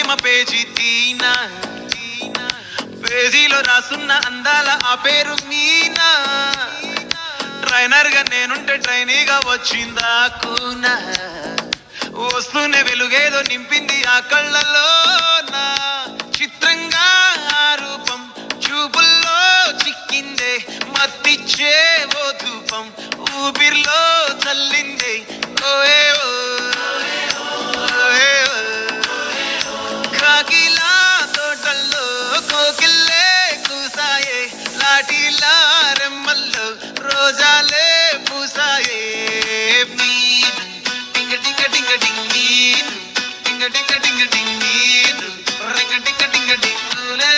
ప్రేమ page తీనా, పేజీలో రాసున్న అందాల ఆ పేరు మీనా. ట్రైనర్ గా నేనుంటే ట్రైనీగా వచ్చిందా కూనా, వస్తూనే వెలుగేదో నింపింది ఆ కళ్ళలో. నా చిత్రంగా ఆ రూపం చూపుల్లో చిక్కిందే, మత్తిచ్చే ఓ ధూపం ఊపిరిలో చల్లిందే. ఓయే ఓ కాకిలా తోటల్లో కోకిల్లే కూసాయే, లాటిలా రెమ్మల్లో రోజాలే పూసాయే. టింగ టింగ టింగ టింగీను, టింగ టింగ టింగ టింగీను, రింగ టింగ టింగ టింగులే.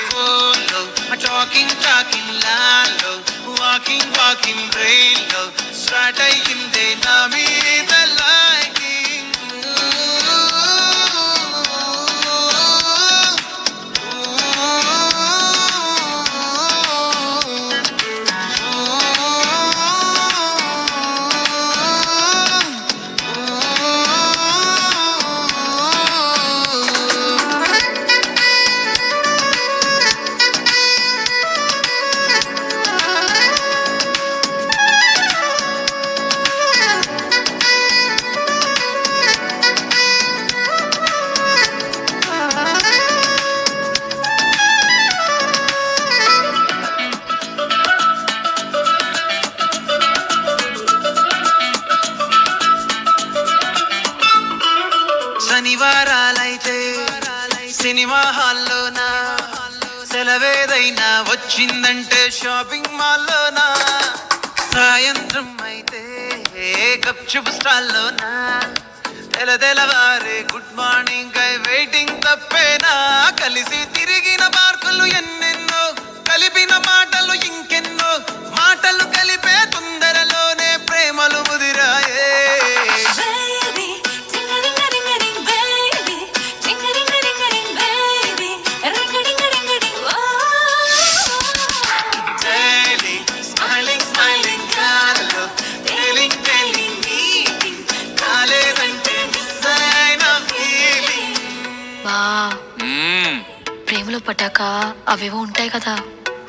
ఫోన్లో టాకింగ్ టాకింగ్ లాలో, వాకింగ్ వాకింగ్ రైల్లో స్టార్ట్ అయ్యిందే నా మీద లైకింగ్. శనివారాలైతే సినిమా హాల్లోనా, సెలవేదైనా వచ్చిందంటే షాపింగ్ మాల్లోనా, సాయంత్రం అయితే గప్చుప్ స్టాల్లోనా, తెలవారే గుడ్ మార్నింగ్ కై వెయిటింగ్ తప్పేనా. కలిసి తిరిగిన పార్కులు ఎన్నెన్నో, కలిపిన మాటలు ఇంకెన్నో, మాటలు కలిపే తొందరలోనే ప్రేమలు ముదిరాయే. ప్రేమలో పడ్డాక అవేవో ఉంటాయి కదా,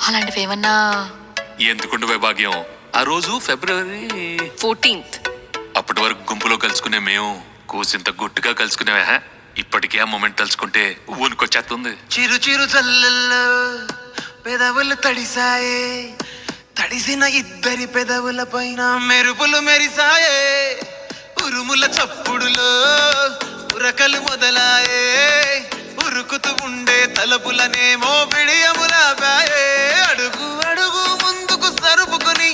అలాంటివి ఏమన్నా? ఎందుకుంటే భాగ్యం, ఆ రోజు ఫిబ్రవరి 14th. అప్పటి వరకు గుంపులో కలుసుకునే మేము కూసింత గుట్టుగా కలుసుకునేవా. ఇప్పటికే ఆ మూమెంట్ తలుచుకుంటే ఊనుకొచ్చేస్తుంది. చిరు చిరు చల్లల్లో పెదవులు తడిసాయే, తడిసిన ఇద్దరి పెదవుల పైన మెరుపులు మెరిసాయే. ఉరుముల చప్పుడులో ఉరకలు మొదలాయే, ఉరుకుతూ ఉండే తలపులనేమో బిడియములాపాయే. అడుగు అడుగు ముందుకు సరుపుకొని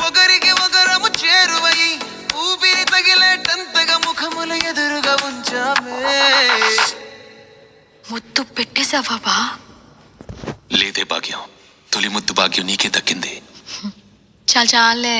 ఒకరికి ఒకరము చేరువై, ఊపిరి తగిలేటంతగా ముఖములు ఎదురుగా ఉంచామే. ముద్దు పెట్టేశావా బా? లేదే భాగ్యం, తొలి ముద్దు భాగ్యం నీకే దక్కింది. చాలే